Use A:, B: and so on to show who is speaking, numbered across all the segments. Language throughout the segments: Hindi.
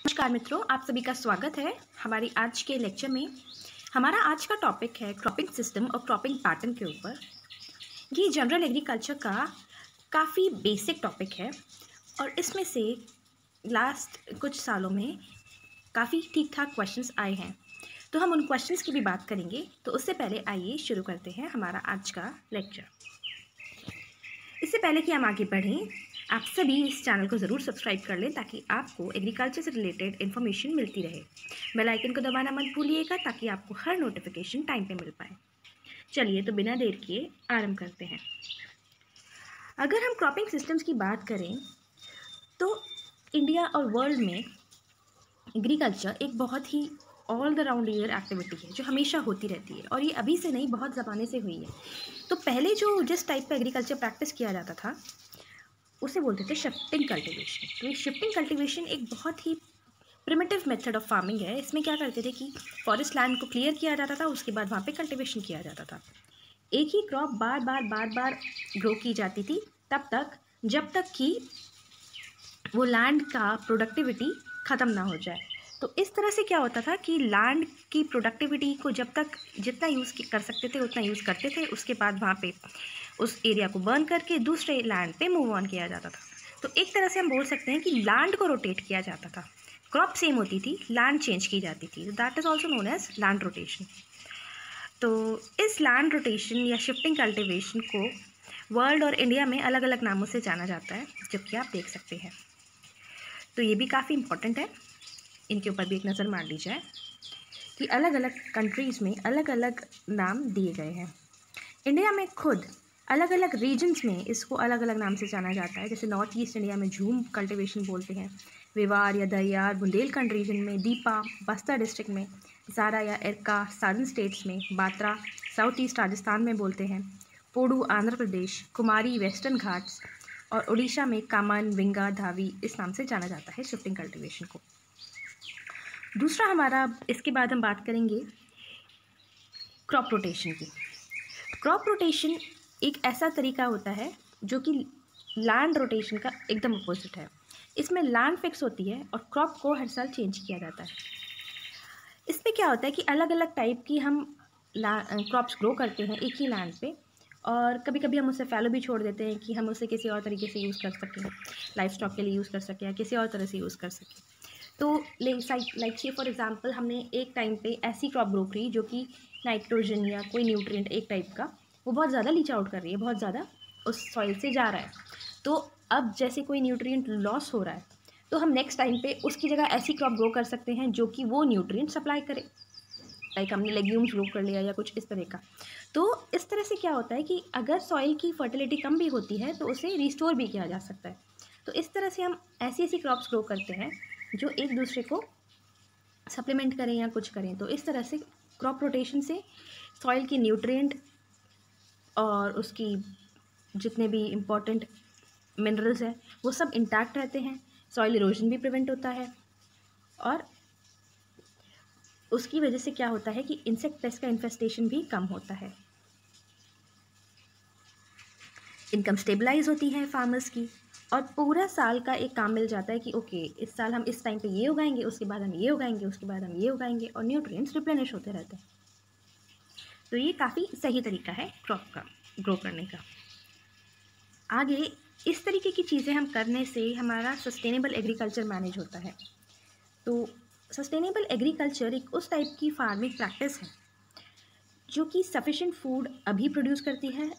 A: नमस्कार मित्रों, आप सभी का स्वागत है हमारी आज के लेक्चर में। हमारा आज का टॉपिक है क्रॉपिंग सिस्टम और क्रॉपिंग पैटर्न के ऊपर। ये जनरल एग्रीकल्चर का काफ़ी बेसिक टॉपिक है और इसमें से लास्ट कुछ सालों में काफ़ी ठीक ठाक क्वेश्चंस आए हैं, तो हम उन क्वेश्चंस की भी बात करेंगे। तो उससे पहले आइए शुरू करते हैं हमारा आज का लेक्चर। इससे पहले कि हम आगे बढ़ें, आप सभी इस चैनल को ज़रूर सब्सक्राइब कर लें ताकि आपको एग्रीकल्चर से रिलेटेड इन्फॉर्मेशन मिलती रहे। बेल आइकन को दबाना मत भूलिएगा ताकि आपको हर नोटिफिकेशन टाइम पे मिल पाए। चलिए तो बिना देर किए आरंभ करते हैं। अगर हम क्रॉपिंग सिस्टम्स की बात करें तो इंडिया और वर्ल्ड में एग्रीकल्चर एक बहुत ही all the round year activity है जो हमेशा होती रहती है, और ये अभी से नहीं, बहुत ज़माने से हुई है। तो पहले जो जिस टाइप का एग्रीकल्चर प्रैक्टिस किया जाता था उसे बोलते थे शिफ्टिंग कल्टीवेशन। तो ये शिफ्टिंग कल्टीवेशन एक बहुत ही प्रिमिटिव मेथड ऑफ फार्मिंग है। इसमें क्या करते थे कि फॉरेस्ट लैंड को क्लियर किया जाता था, उसके बाद वहाँ पे कल्टीवेशन किया जाता था। एक ही क्रॉप बार बार ग्रो की जाती थी तब तक जब तक कि वो लैंड का प्रोडक्टिविटी ख़त्म ना हो जाए। तो इस तरह से क्या होता था कि लैंड की प्रोडक्टिविटी को जब तक जितना यूज़ कर सकते थे उतना यूज़ करते थे, उसके बाद वहाँ पे उस एरिया को बर्न करके दूसरे लैंड पे मूव ऑन किया जाता था। तो एक तरह से हम बोल सकते हैं कि लैंड को रोटेट किया जाता था। क्रॉप सेम होती थी, लैंड चेंज की जाती थी। That is also known as land rotation. तो इस लैंड रोटेशन या शिफ्टिंग कल्टिवेशन को वर्ल्ड और इंडिया में अलग अलग नामों से जाना जाता है, जो कि आप देख सकते हैं। तो ये भी काफ़ी इंपॉर्टेंट है, इनके ऊपर भी एक नज़र मार ली जाए कि अलग अलग कंट्रीज़ में अलग अलग नाम दिए गए हैं। इंडिया में खुद अलग अलग रीजन्स में इसको अलग अलग नाम से जाना जाता है। जैसे नॉर्थ ईस्ट इंडिया में झूम कल्टीवेशन बोलते हैं, विवार या दरियार बुंदेलखंड रीजन में दीपा, बस्तर डिस्ट्रिक्ट में ज़ारा या एरका, साउदर्न स्टेट्स में बात्रा, साउथ ईस्ट राजस्थान में बोलते हैं, पोडू आंध्र प्रदेश, कुमारी वेस्टर्न घाट्स और उड़ीसा में कामन, विंगा, धावी इस नाम से जाना जाता है शिफ्टिंग कल्टीवेशन को। दूसरा हमारा, इसके बाद हम बात करेंगे क्रॉप रोटेशन की। क्रॉप रोटेशन एक ऐसा तरीका होता है जो कि लैंड रोटेशन का एकदम अपोजिट है। इसमें लैंड फिक्स होती है और क्रॉप को हर साल चेंज किया जाता है। इसमें क्या होता है कि अलग अलग टाइप की हम क्रॉप्स ग्रो करते हैं एक ही लैंड पे, और कभी कभी हम उसे फैलो भी छोड़ देते हैं कि हम उसे किसी और तरीके से यूज़ कर सकें, लाइफ स्टॉक के लिए यूज़ कर सकें या किसी और तरह से यूज़ कर सकें। तो लाइक से फॉर एग्जांपल हमने एक टाइम पे ऐसी क्रॉप ग्रो करी जो कि नाइट्रोजन या कोई न्यूट्रिएंट एक टाइप का वो बहुत ज़्यादा लीच आउट कर रही है, बहुत ज़्यादा उस सॉइल से जा रहा है। तो अब जैसे कोई न्यूट्रिएंट लॉस हो रहा है तो हम नेक्स्ट टाइम पे उसकी जगह ऐसी क्रॉप ग्रो कर सकते हैं जो कि वो न्यूट्रिएंट सप्लाई करे। लाइक हमने लेग्यूम्स ग्रो कर लिया या कुछ इस तरह का। तो इस तरह से क्या होता है कि अगर सॉइल की फर्टिलिटी कम भी होती है तो उसे रिस्टोर भी किया जा सकता है। तो इस तरह से हम ऐसी ऐसी क्रॉप्स ग्रो करते हैं जो एक दूसरे को सप्लीमेंट करें या कुछ करें। तो इस तरह से क्रॉप रोटेशन से सॉइल की न्यूट्रिएंट और उसकी जितने भी इम्पॉर्टेंट मिनरल्स हैं वो सब इंटैक्ट रहते हैं, सॉइल इरोजन भी प्रिवेंट होता है, और उसकी वजह से क्या होता है कि इंसेक्ट पेस्ट का इन्फेस्टेशन भी कम होता है। इनकम स्टेबलाइज होती है फार्मर्स की, और पूरा साल का एक काम मिल जाता है कि ओके इस साल हम इस टाइम पे ये उगाएंगे, उसके बाद हम ये उगाएंगे, उसके बाद हम ये उगाएंगे, और न्यूट्रिएंट्स रिप्लेनिश होते रहते हैं। तो ये काफ़ी सही तरीका है क्रॉप का ग्रो करने का। आगे इस तरीके की चीज़ें हम करने से हमारा सस्टेनेबल एग्रीकल्चर मैनेज होता है। तो सस्टेनेबल एग्रीकल्चर एक उस टाइप की फार्मिंग प्रैक्टिस है जो कि सफिशेंट फूड अभी प्रोड्यूस करती है,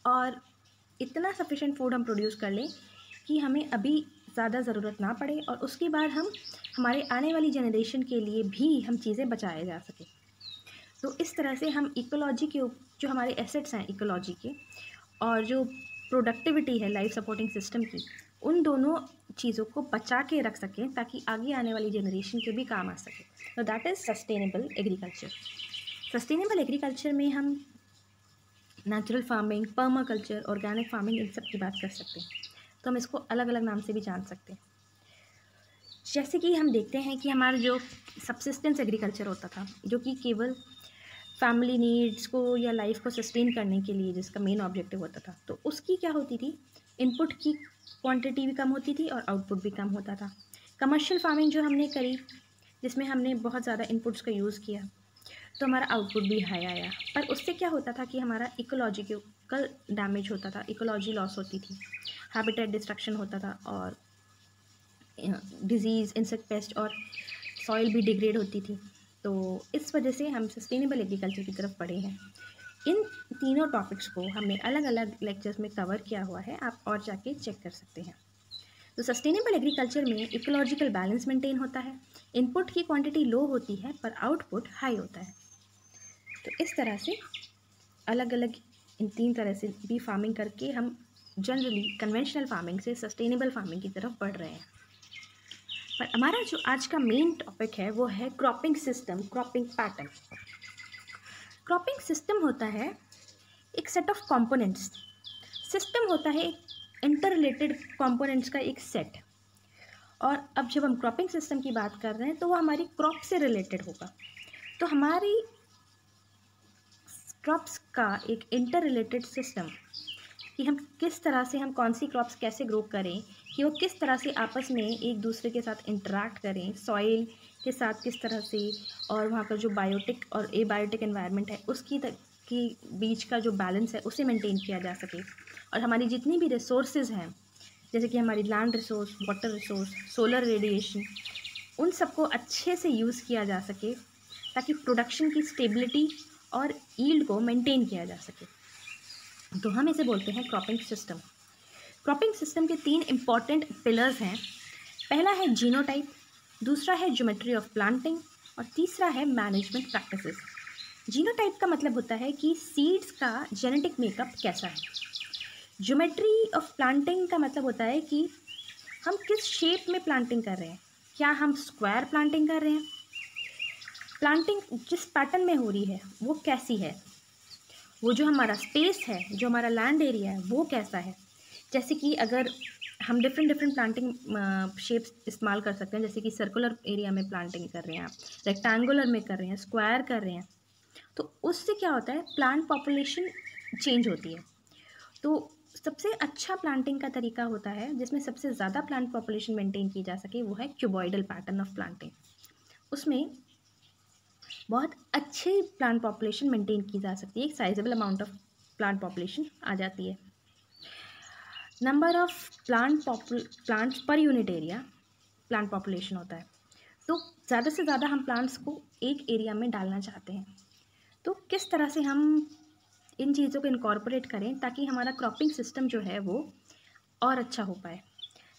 A: और इतना सफिशेंट फूड हम प्रोड्यूस कर लें कि हमें अभी ज़्यादा ज़रूरत ना पड़े, और उसके बाद हम हमारे आने वाली जनरेशन के लिए भी हम चीज़ें बचाए जा सकें। तो इस तरह से हम इकोलॉजी के जो हमारे एसेट्स हैं इकोलॉजी के, और जो प्रोडक्टिविटी है लाइफ सपोर्टिंग सिस्टम की, उन दोनों चीज़ों को बचा के रख सकें ताकि आगे आने वाली जनरेशन के भी काम आ सके। तो that is sustainable agriculture. Sustainable agriculture में हम natural farming, permaculture, organic farming, इन सब की बात कर सकते हैं। तो हम इसको अलग अलग नाम से भी जान सकते हैं। जैसे कि हम देखते हैं कि हमारा जो सब्सिस्टेंस एग्रीकल्चर होता था, जो कि केवल फैमिली नीड्स को या लाइफ को सस्टेन करने के लिए जिसका मेन ऑब्जेक्टिव होता था, तो उसकी क्या होती थी, इनपुट की क्वांटिटी भी कम होती थी और आउटपुट भी कम होता था। कमर्शियल फार्मिंग जो हमने करी, जिसमें हमने बहुत ज़्यादा इनपुट्स का यूज़ किया, तो हमारा आउटपुट भी हाई आया, पर उससे क्या होता था कि हमारा इकोलॉजिकल डैमेज होता था, इकोलॉजी लॉस होती थी, हैबिटेट डिस्ट्रक्शन होता था, और डिजीज़, इंसेक्ट पेस्ट और सॉइल भी डिग्रेड होती थी। तो इस वजह से हम सस्टेनेबल एग्रीकल्चर की तरफ बढ़े हैं। इन तीनों टॉपिक्स को हमने अलग अलग लेक्चर्स में कवर किया हुआ है, आप और जाके चेक कर सकते हैं। तो सस्टेनेबल एग्रीकल्चर में इकोलॉजिकल बैलेंस मेंटेन होता है, इनपुट की क्वांटिटी लो होती है पर आउटपुट हाई होता है। तो इस तरह से अलग अलग इन तीन तरह से भी फार्मिंग करके हम जनरली कन्वेंशनल फार्मिंग से सस्टेनेबल फार्मिंग की तरफ बढ़ रहे हैं। पर हमारा जो आज का मेन टॉपिक है वो है cropping system, cropping pattern. Cropping system होता है एक सेट ऑफ कंपोनेंट्स, सिस्टम होता है एक इंटर रिलेटेड कंपोनेंट्स का एक सेट। और अब जब हम क्रॉपिंग सिस्टम की बात कर रहे हैं तो वो हमारी क्रॉप से रिलेटेड होगा। तो हमारी क्रॉप्स का एक इंटर रिलेटेड सिस्टम कि हम किस तरह से, हम कौन सी क्रॉप्स कैसे ग्रो करें, कि वो किस तरह से आपस में एक दूसरे के साथ इंटरेक्ट करें, सॉइल के साथ किस तरह से, और वहाँ का जो बायोटिक और एबायोटिक एनवायरनमेंट है उसकी की बीच का जो बैलेंस है उसे मेंटेन किया जा सके, और हमारी जितनी भी रिसोर्सेज हैं जैसे कि हमारी land resource, water resource, solar radiation, उन सबको अच्छे से यूज़ किया जा सके ताकि प्रोडक्शन की स्टेबिलिटी और यील्ड को मेंटेन किया जा सके। तो हम इसे बोलते हैं क्रॉपिंग सिस्टम। क्रॉपिंग सिस्टम के 3 इम्पॉर्टेंट पिलर्स हैं। पहला है जीनोटाइप, दूसरा है ज्योमेट्री ऑफ प्लांटिंग, और तीसरा है मैनेजमेंट प्रैक्टिसेस। जीनोटाइप का मतलब होता है कि सीड्स का जेनेटिक मेकअप कैसा है। ज्योमेट्री ऑफ प्लांटिंग का मतलब होता है कि हम किस शेप में प्लांटिंग कर रहे हैं, क्या हम स्क्वायर प्लांटिंग कर रहे हैं, प्लांटिंग जिस पैटर्न में हो रही है वो कैसी है, वो जो हमारा स्पेस है, जो हमारा लैंड एरिया है वो कैसा है। जैसे कि अगर हम डिफरेंट प्लांटिंग शेप्स इस्तेमाल कर सकते हैं, जैसे कि सर्कुलर एरिया में प्लांटिंग कर रहे हैं आप, रेक्टेंगुलर में कर रहे हैं, स्क्वायर कर रहे हैं, तो उससे क्या होता है, प्लांट पॉपुलेशन चेंज होती है। तो सबसे अच्छा प्लांटिंग का तरीका होता है जिसमें सबसे ज़्यादा प्लांट पॉपुलेशन मेंटेन की जा सके, वो है क्यूबॉइडल पैटर्न ऑफ प्लांटिंग। उसमें बहुत अच्छी प्लांट पॉपुलेशन मेंटेन की जा सकती है, एक sizeable amount of plant population आ जाती है। Number of plants per unit area plant population होता है। तो ज़्यादा से ज़्यादा हम प्लांट्स को एक एरिया में डालना चाहते हैं, तो किस तरह से हम इन चीज़ों को इनकॉर्पोरेट करें ताकि हमारा क्रॉपिंग सिस्टम जो है वो और अच्छा हो पाए।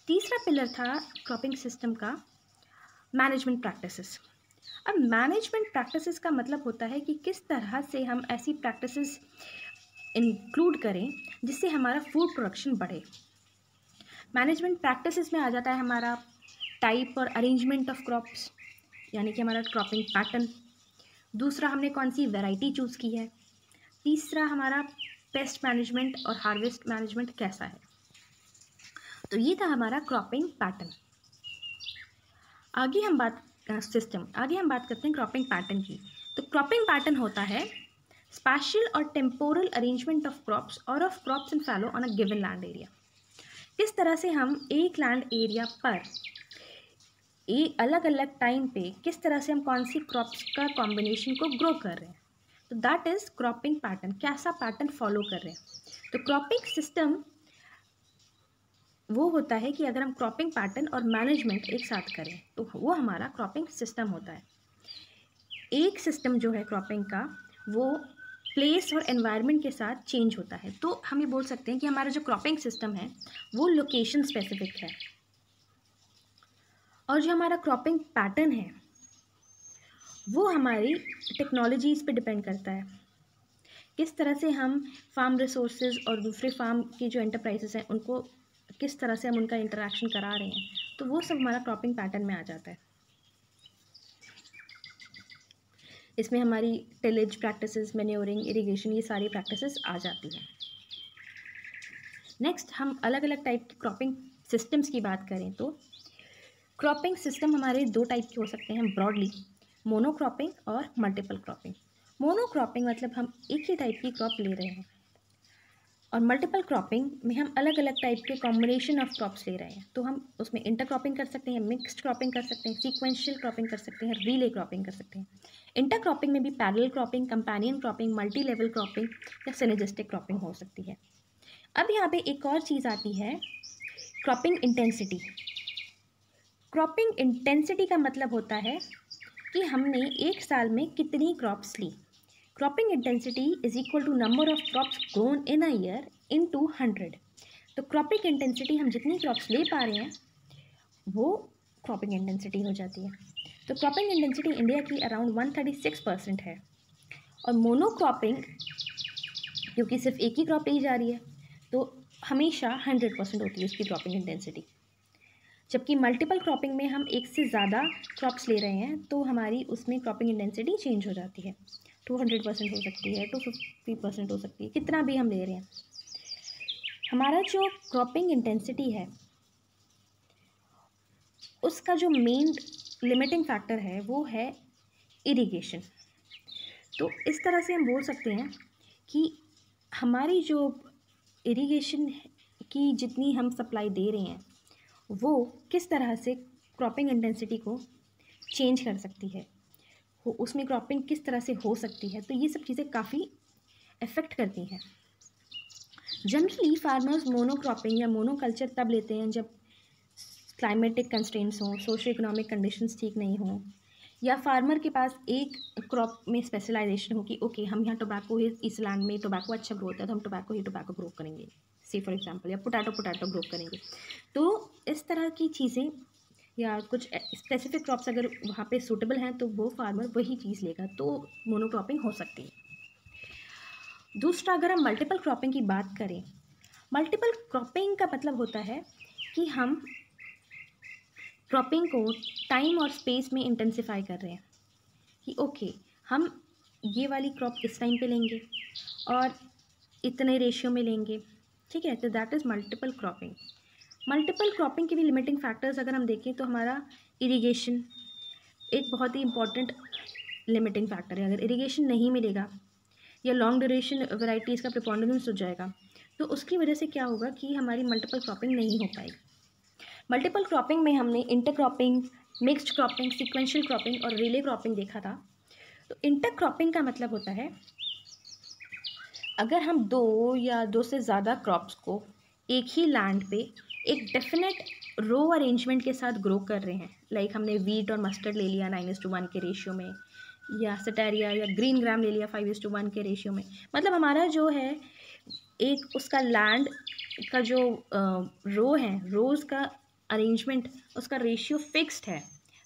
A: तीसरा पिलर था क्रॉपिंग सिस्टम का मैनेजमेंट प्रैक्टिसेस। अब मैनेजमेंट प्रैक्टिसेस का मतलब होता है कि किस तरह से हम ऐसी प्रैक्टिसेस इंक्लूड करें जिससे हमारा फूड प्रोडक्शन बढ़े। मैनेजमेंट प्रैक्टिसेस में आ जाता है हमारा टाइप और अरेंजमेंट ऑफ क्रॉप्स, यानी कि हमारा क्रॉपिंग पैटर्न। दूसरा, हमने कौन सी वैरायटी चूज़ की है। तीसरा, हमारा पेस्ट मैनेजमेंट और हार्वेस्ट मैनेजमेंट कैसा है। तो ये था हमारा क्रॉपिंग पैटर्न। आगे हम बात करते हैं क्रॉपिंग पैटर्न की। तो क्रॉपिंग पैटर्न होता है स्पैशियल और टेम्पोरल अरेंजमेंट ऑफ क्रॉप्स और of crops and fallow on a given land area. किस तरह से हम एक लैंड एरिया पर एक अलग अलग टाइम पे किस तरह से हम कौन सी क्रॉप्स का कॉम्बिनेशन को ग्रो कर रहे हैं, तो दैट इज़ क्रॉपिंग पैटर्न। कैसा पैटर्न फॉलो कर रहे हैं। तो क्रॉपिंग सिस्टम वो होता है कि अगर हम क्रॉपिंग पैटर्न और मैनेजमेंट एक साथ करें तो वो हमारा क्रॉपिंग सिस्टम होता है। एक सिस्टम जो है क्रॉपिंग का वो प्लेस और एनवायरनमेंट के साथ चेंज होता है। तो हम ये बोल सकते हैं कि हमारा जो क्रॉपिंग सिस्टम है वो लोकेशन स्पेसिफिक है, और जो हमारा क्रॉपिंग पैटर्न है वो हमारी टेक्नोलॉजीज़ पे डिपेंड करता है। किस तरह से हम फार्म रिसोर्सेज और दूसरे फार्म की जो एंटरप्राइजेस हैं उनको किस तरह से हम उनका इंटरेक्शन करा रहे हैं, तो वो सब हमारा क्रॉपिंग पैटर्न में आ जाता है। इसमें हमारी टिलेज प्रैक्टिसेस, मैन्योरिंग, इरिगेशन, ये सारी प्रैक्टिसेस आ जाती हैं। नेक्स्ट, हम अलग अलग टाइप की क्रॉपिंग सिस्टम्स की बात करें तो क्रॉपिंग सिस्टम हमारे 2 टाइप के हो सकते हैं ब्रॉडली, मोनोक्रॉपिंग और मल्टीपल क्रॉपिंग। मोनोक्रॉपिंग मतलब हम एक ही टाइप की क्रॉप ले रहे हैं। और मल्टीपल क्रॉपिंग में हम अलग अलग टाइप के कॉम्बिनेशन ऑफ क्रॉप्स ले रहे हैं, तो हम उसमें इंटर क्रॉपिंग कर सकते हैं, मिक्स्ड क्रॉपिंग कर सकते हैं, सीक्वेंशियल क्रॉपिंग कर सकते हैं, रिले क्रॉपिंग कर सकते हैं। इंटर क्रॉपिंग में भी parallel cropping, companion cropping, multi level cropping या सिनर्जिस्टिक क्रॉपिंग हो सकती है। अब यहाँ पे एक और चीज़ आती है, क्रॉपिंग इंटेंसिटी। क्रॉपिंग इंटेंसिटी का मतलब होता है कि हमने एक साल में कितनी क्रॉप्स ली। Cropping intensity is equal to number of crops grown in a year into 100। तो क्रॉपिंग इंटेंसिटी हम जितनी क्रॉप्स ले पा रहे हैं वो क्रॉपिंग इंटेंसिटी हो जाती है। तो क्रॉपिंग इंटेंसिटी इंडिया की अराउंड 136% है। और मोनोक्रॉपिंग, क्योंकि सिर्फ एक ही क्रॉप ली जा रही है, तो हमेशा 100% होती है उसकी क्रॉपिंग इंटेंसिटी। जबकि मल्टीपल क्रॉपिंग में हम एक से ज़्यादा क्रॉप्स ले रहे हैं तो हमारी उसमें क्रॉपिंग इंटेंसिटी चेंज हो जाती है, 200% हो सकती है, 250% हो सकती है, कितना भी हम ले रहे हैं। हमारा जो क्रॉपिंग इंटेंसिटी है उसका जो मेन लिमिटिंग फैक्टर है वो है इरिगेशन। तो इस तरह से हम बोल सकते हैं कि हमारी जो इरिगेशन की जितनी हम सप्लाई दे रहे हैं वो किस तरह से क्रॉपिंग इंटेंसिटी को चेंज कर सकती है, उसमें क्रॉपिंग किस तरह से हो सकती है। तो ये सब चीज़ें काफ़ी इफ़ेक्ट करती हैं। जनरली फार्मर्स मोनोक्रॉपिंग या मोनोकल्चर तब लेते हैं जब क्लाइमेटिक कंस्ट्रेंट्स हों, सोशो इकोनॉमिक कंडीशंस ठीक नहीं हों, या फार्मर के पास एक क्रॉप में स्पेशलाइजेशन हो कि ओके हम यहाँ टोबैको ही, इस लैंड में टोबैको अच्छा ग्रो होता है तो हम टोबैको ग्रो करेंगे, से फॉर एग्जांपल, या पोटैटो ग्रो करेंगे। तो इस तरह की चीज़ें या कुछ स्पेसिफिक क्रॉप्स अगर वहाँ पे सूटेबल हैं तो वो फार्मर वही चीज़ लेगा, तो मोनोक्रॉपिंग हो सकती है। दूसरा, अगर हम मल्टीपल क्रॉपिंग की बात करें, मल्टीपल क्रॉपिंग का मतलब होता है कि हम क्रॉपिंग को टाइम और स्पेस में इंटेंसिफाई कर रहे हैं कि ओके हम ये वाली क्रॉप इस टाइम पे लेंगे और इतने रेशियो में लेंगे, ठीक है। तो that is multiple cropping. Multiple cropping के भी लिमिटिंग फैक्टर्स अगर हम देखें तो हमारा इरिगेशन एक बहुत ही इंपॉर्टेंट लिमिटिंग फैक्टर है। अगर इरिगेशन नहीं मिलेगा या लॉन्ग ड्यूरेशन वैरायटीज़ का प्रिपोंडेंस हो जाएगा तो उसकी वजह से क्या होगा कि हमारी मल्टीपल क्रॉपिंग नहीं हो पाएगी। मल्टीपल क्रॉपिंग में हमने inter cropping, mixed cropping, sequential cropping और रिले क्रॉपिंग देखा था। तो इंटर क्रॉपिंग का मतलब होता है अगर हम 2 या 2 से ज़्यादा क्रॉप्स को एक ही लैंड पे एक डेफिनेट रो अरेंजमेंट के साथ ग्रो कर रहे हैं, लाइक हमने वीट और मस्टर्ड ले लिया 9:1 के रेशियो में, या सटेरिया या ग्रीन ग्राम ले लिया 5:1 के रेशियो में। मतलब हमारा जो है एक उसका लैंड का जो रो है, रोज़ का अरेंजमेंट, उसका रेशियो फिक्स्ड है,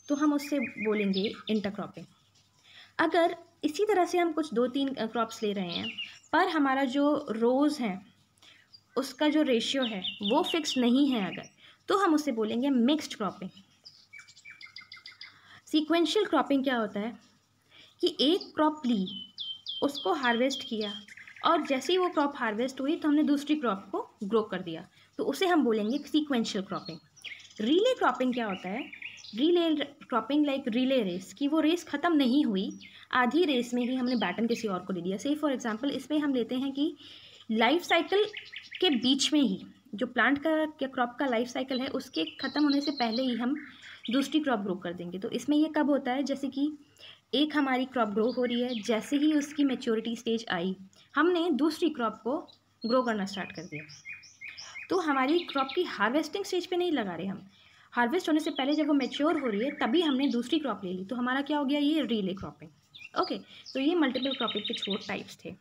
A: तो हम उससे बोलेंगे इंटरक्रॉपिंग। अगर इसी तरह से हम कुछ 2-3 क्रॉप्स ले रहे हैं पर हमारा जो रोज़ है उसका जो रेशियो है वो फिक्स नहीं है अगर, तो हम उसे बोलेंगे मिक्स्ड क्रॉपिंग। सीक्वेंशियल क्रॉपिंग क्या होता है कि एक क्रॉप ली, उसको हार्वेस्ट किया और जैसे ही वो क्रॉप हार्वेस्ट हुई तो हमने दूसरी क्रॉप को ग्रो कर दिया, तो उसे हम बोलेंगे सीक्वेंशियल क्रॉपिंग। रिले क्रॉपिंग क्या होता है? Relay cropping like relay race, कि वो रेस ख़त्म नहीं हुई, आधी रेस में ही हमने बैटन किसी और को दे दिया। से फॉर एग्जांपल इसमें हम लेते हैं कि लाइफ साइकिल के बीच में ही जो प्लांट का या क्रॉप का लाइफ साइकिल है उसके ख़त्म होने से पहले ही हम दूसरी क्रॉप ग्रो कर देंगे। तो इसमें ये कब होता है? जैसे कि एक हमारी क्रॉप ग्रो हो रही है, जैसे ही उसकी मैच्योरिटी स्टेज आई हमने दूसरी क्रॉप को ग्रो करना स्टार्ट कर दिया। तो हमारी क्रॉप की हार्वेस्टिंग स्टेज पे नहीं लगा रहे हम, हार्वेस्ट होने से पहले जब वो मैच्योर हो रही है तभी हमने दूसरी क्रॉप ले ली, तो हमारा क्या हो गया? ये रिले क्रॉपिंग। ओके, तो ये मल्टीपल क्रॉपिंग के 4 टाइप्स थे।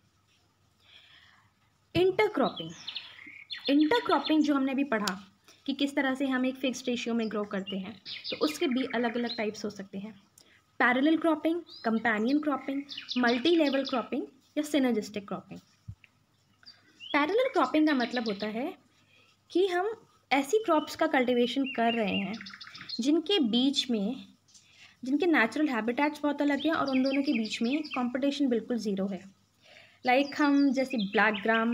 A: इंटरक्रॉपिंग, इंटरक्रॉपिंग जो हमने अभी पढ़ा कि किस तरह से हम एक फिक्स्ड रेशियो में ग्रो करते हैं, तो उसके भी अलग अलग टाइप्स हो सकते हैं। Parallel cropping, companion cropping, multi level cropping या सिनर्जिस्टिक क्रॉपिंग। पैरेलल क्रॉपिंग का मतलब होता है कि हम ऐसी क्रॉप्स का कल्टीवेशन कर रहे हैं जिनके बीच में, जिनके नेचुरल हैबिटेट्स बहुत अलग हैं और उन दोनों के बीच में कंपटीशन बिल्कुल ज़ीरो है। लाइक हम जैसे ब्लैक ग्राम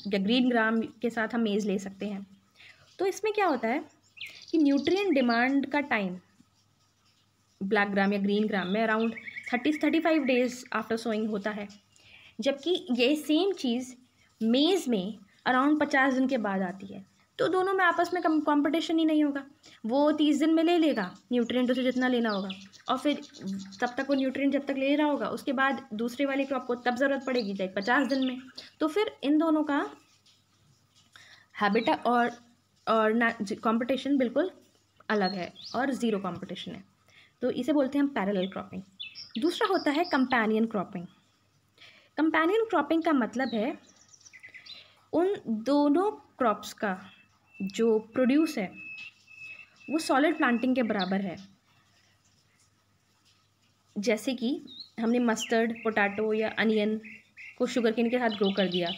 A: या ग्रीन ग्राम के साथ हम मेज़ ले सकते हैं। तो इसमें क्या होता है कि न्यूट्रिएंट डिमांड का टाइम ब्लैक ग्राम या ग्रीन ग्राम में अराउंड 30-35 डेज़ आफ्टर सोइंग होता है, जबकि ये सेम चीज़ मेज़ में अराउंड 50 दिन के बाद आती है, तो दोनों में आपस में कंपटीशन ही नहीं होगा। वो 30 दिन में ले लेगा न्यूट्रिएंट उसे जितना लेना होगा, और फिर तब तक वो न्यूट्रिएंट जब तक ले रहा होगा, उसके बाद दूसरे वाली क्रॉप को तब ज़रूरत पड़ेगी लाइक 50 दिन में। तो फिर इन दोनों का हैबिटा और ना कॉम्पिटिशन बिल्कुल अलग है और ज़ीरो कॉम्पिटिशन है, तो इसे बोलते हैं हम पैरेलल क्रॉपिंग। दूसरा होता है कंपेनियन क्रॉपिंग। कंपेनियन क्रॉपिंग का मतलब है उन दोनों क्रॉप्स का जो प्रोड्यूस है वो सॉलिड प्लांटिंग के बराबर है। जैसे कि हमने मस्टर्ड, पोटैटो या अनियन को शुगर केन के साथ ग्रो कर दिया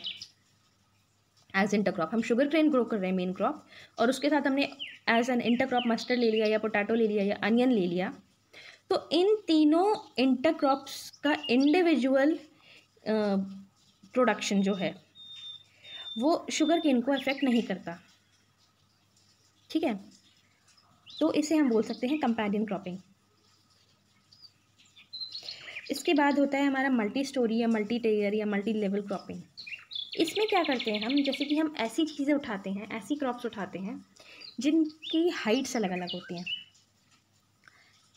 A: एज इंटरक्रॉप। हम शुगर केन ग्रो कर रहे हैं मेन क्रॉप, और उसके साथ हमने एज एन इंटरक्रॉप मस्टर्ड ले लिया या पोटैटो ले लिया या अनियन ले लिया। तो इन तीनों इंटरक्रॉप्स का इंडिविजुअल प्रोडक्शन जो है वो शुगर केन को अफेक्ट नहीं करता, ठीक है। तो इसे हम बोल सकते हैं कंपेनियन क्रॉपिंग। इसके बाद होता है हमारा मल्टी स्टोरी या मल्टी टेयर या मल्टी लेवल क्रॉपिंग। इसमें क्या करते हैं हम, जैसे कि हम ऐसी चीज़ें उठाते हैं, ऐसी क्रॉप्स उठाते हैं जिनकी हाइट्स अलग अलग होती हैं।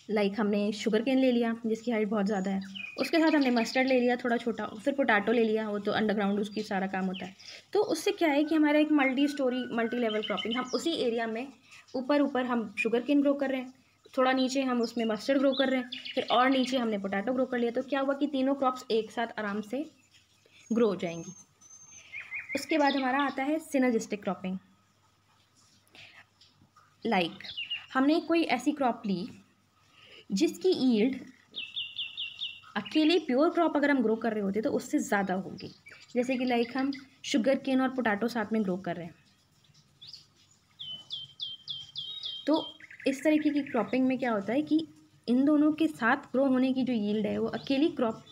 A: लाइक हमने शुगर केन ले लिया जिसकी हाइट बहुत ज़्यादा है, उसके साथ हमने मस्टर्ड ले लिया थोड़ा छोटा, फिर पोटैटो ले लिया, वो तो अंडरग्राउंड उसकी सारा काम होता है। तो उससे क्या है कि हमारा एक multi storey multi level cropping, हम उसी एरिया में ऊपर हम शुगर केन ग्रो कर रहे हैं, थोड़ा नीचे हम उसमें मस्टर्ड ग्रो कर रहे हैं, फिर और नीचे हमने पोटैटो ग्रो कर लिया। तो क्या हुआ कि तीनों क्रॉप्स एक साथ आराम से ग्रो हो जाएंगी। उसके बाद हमारा आता है सिनर्जिस्टिक क्रॉपिंग। लाइक हमने कोई ऐसी क्रॉप ली जिसकी ईल्ड अकेले प्योर क्रॉप अगर हम ग्रो कर रहे होते तो उससे ज़्यादा होगी। जैसे कि लाइक हम शुगर केन और पोटैटो साथ में ग्रो कर रहे हैं, तो इस तरीके की क्रॉपिंग में क्या होता है कि इन दोनों के साथ ग्रो होने की जो यील्ड है वो अकेली क्रॉप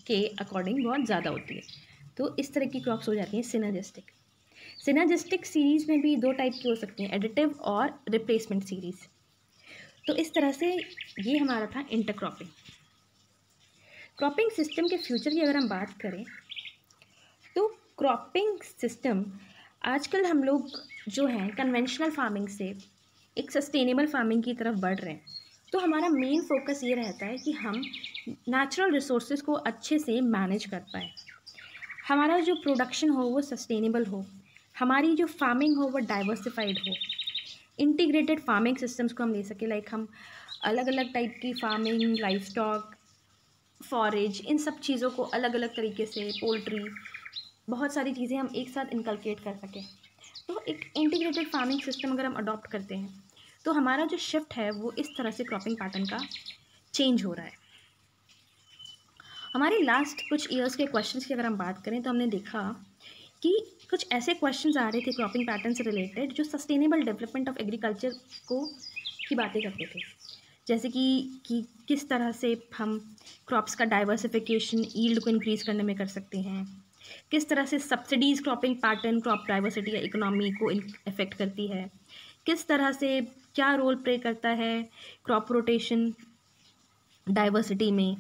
A: के अकॉर्डिंग बहुत ज़्यादा होती है। तो इस तरह की क्रॉप्स हो जाती हैं सिनर्जिस्टिक। सिनर्जिस्टिक सीरीज़ में भी दो टाइप की हो सकती हैं, एडिटिव और रिप्लेसमेंट सीरीज़। तो इस तरह से ये हमारा था इंटरक्रॉपिंग। क्रॉपिंग सिस्टम के फ्यूचर की अगर हम बात करें तो क्रॉपिंग सिस्टम आजकल हम लोग जो हैं कन्वेंशनल फार्मिंग से एक सस्टेनेबल फार्मिंग की तरफ बढ़ रहे हैं। तो हमारा मेन फोकस ये रहता है कि हम नेचुरल रिसोर्सेज को अच्छे से मैनेज कर पाए, हमारा जो प्रोडक्शन हो वो सस्टेनेबल हो, हमारी जो फार्मिंग हो वो डाइवर्सिफाइड हो। इंटीग्रेटेड फार्मिंग सिस्टम्स को हम ले सकें, लाइक हम अलग अलग टाइप की फार्मिंग, लाइफ स्टॉक, फॉरेज, इन सब चीज़ों को अलग अलग तरीके से, पोल्ट्री, बहुत सारी चीज़ें हम एक साथ इनकलकेट कर सकें। तो एक इंटीग्रेटेड फार्मिंग सिस्टम अगर हम अडॉप्ट करते हैं तो हमारा जो शिफ्ट है वो इस तरह से क्रॉपिंग पैटर्न का चेंज हो रहा है। हमारे लास्ट कुछ ईयर्स के क्वेश्चंस की अगर हम बात करें तो हमने देखा कि कुछ ऐसे क्वेश्चंस आ रहे थे क्रॉपिंग पैटर्न से रिलेटेड जो सस्टेनेबल डेवलपमेंट ऑफ एग्रीकल्चर को की बातें करते थे। जैसे कि किस तरह से हम क्रॉप्स का डाइवर्सिफिकेशन, यील्ड को इंक्रीज़ करने में कर सकते हैं, किस तरह से subsidies cropping pattern crop diversity या इकोनॉमी को इफ़ेक्ट करती है, किस तरह से क्या रोल प्ले करता है क्रॉप रोटेशन डाइवर्सिटी में,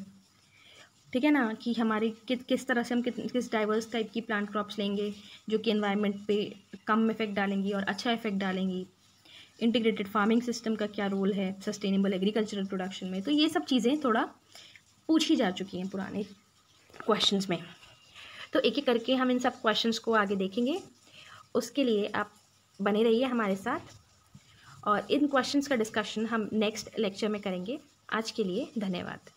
A: ठीक है ना, कि हमारी किस तरह से हम किस डाइवर्स टाइप की प्लांट क्रॉप्स लेंगे जो कि एनवायरनमेंट पे कम इफेक्ट डालेंगी और अच्छा इफेक्ट डालेंगी। इंटीग्रेटेड फार्मिंग सिस्टम का क्या रोल है सस्टेनेबल एग्रीकल्चरल प्रोडक्शन में। तो ये सब चीज़ें थोड़ा पूछी जा चुकी हैं पुराने क्वेश्चंस में। तो एक एक करके हम इन सब क्वेश्चंस को आगे देखेंगे। उसके लिए आप बने रहिए हमारे साथ, और इन क्वेश्चंस का डिस्कशन हम नेक्स्ट लेक्चर में करेंगे। आज के लिए धन्यवाद।